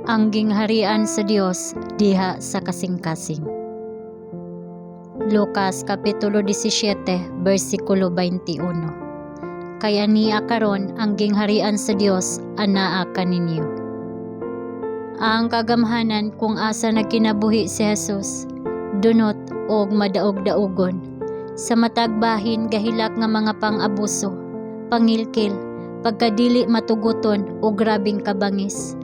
Ang gingharian sa Dios diha sa kasing-kasing. Lucas kapitulo 17 bersikulo 21. Kaya niya karon ang gingharian sa Dios anaa kaninyo. Ang kagamhanan kung asa nagkinabuhi si Jesus dunot og madaog-daogon sa matag bahin gahilak nga mga pang-abuso, pangilkil, pagkadili matuguton o grabing kabangis.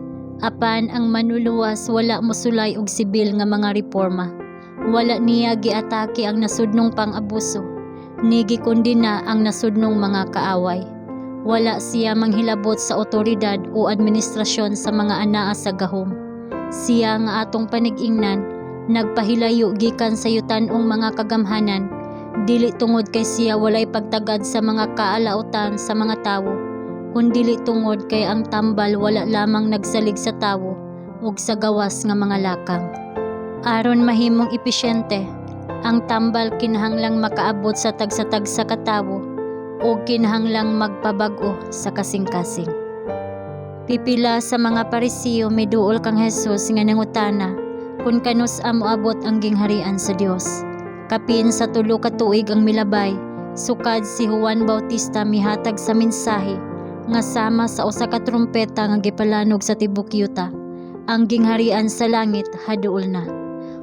Apan ang manluluwas wala mosulay og sibil nga mga reforma. Wala niya giatake ang nasudnong pang-abuso, ni gikondina ang nasudnong mga kaaway. Wala siya manghilabot sa otoridad o administrasyon sa mga anaa sa gahom. Siya nga atong panig-ingnan, nagpahilayo gikan sa yutan-ong mga kagamhanan, dili tungod kay siya walay pagtagad sa mga kaalautan sa mga tawo, kundili tungod kay ang tambal wala lamang nagsalig sa tawo ug sa gawas nga mga lakang. Aron mahimong epesyente, ang tambal kinahanglang makaabot sa tagsa-tagsa ka tawo ug kinahanglang magpabag-o sa kasing-kasing. Pipila sa mga Parisiyo miduol kang Jesus nga nangutana kung kanus-a moabot ang gingharian sa Dios. Kapin sa 3 ka tuig ang milabay, sukad si Juan Bautista mihatag sa mensahe nga sama sa usa ka trumpeta nga gipalanog sa tibok yuta, ang gingharian sa langit haduol na.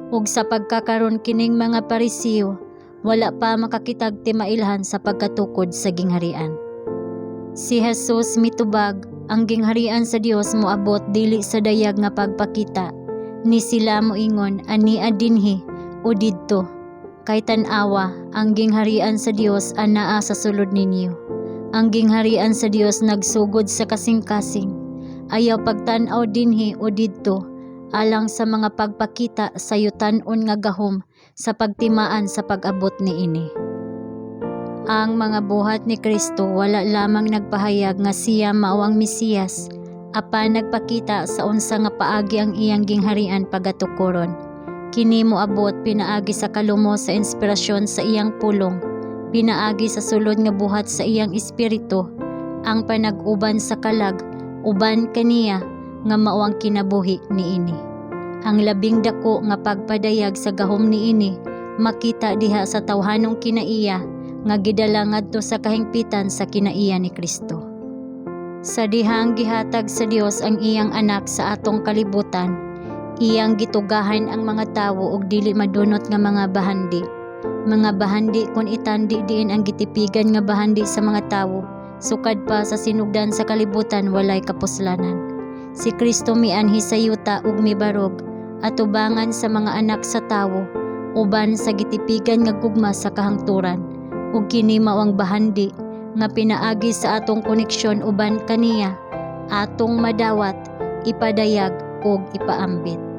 Ug sa pagkakaron kining mga Parisiyo, wala pa makakitag timailhan sa pagkatukod sa gingharian. Si Jesus mitubag, ang gingharian sa Dios moabot dili sa dayag nga pagpakita, ni sila moingon ani adinhi o didto. Kay tan-awa, ang gingharian sa Dios anaa sa sulod ninyo. Ang gingharian sa Dios nagsugod sa kasing-kasing, ayaw pagtan-aw dinhi o didto, alang sa mga pagpakita sa yutan-on nga gahom sa pagtimaan sa pag-abot niini. Ang mga buhat ni Kristo wala lamang nagpahayag nga siya mao ang Mesiyas, apan nagpakita sa unsa nga paagi ang iyang gingharian pagatukoron. Kini moabot pinaagi sa kalumo sa inspirasyon sa iyang pulong, pinaagi sa sulod nga buhat sa iyang espiritu, ang panag-uban sa kalag uban kaniya nga mao ang kinabuhi niini. Ang labing dako nga pagpadayag sa gahom niini makita diha sa tawhanong kinaiya nga gidala ngadto sa kahingpitan sa kinaiya ni Kristo. Sa dihang gihatag sa Dios ang iyang anak sa atong kalibutan, iyang gitugahan ang mga tawo og dili madunot nga mga bahandi. Mga bahandi kung itandi diin ang gitipigan nga bahandi sa mga tawo, sukad pa sa sinugdan sa kalibutan walay kapuslanan. Si Kristo mianhi sa yuta ug mibarog, atubangan sa mga anak sa tawo, uban sa gitipigan nga gugma sa kahangturan, ug kini mao ang bahandi nga pinaagi sa atong koneksyon uban kaniya, atong madawat, ipadayag ug ipaambit.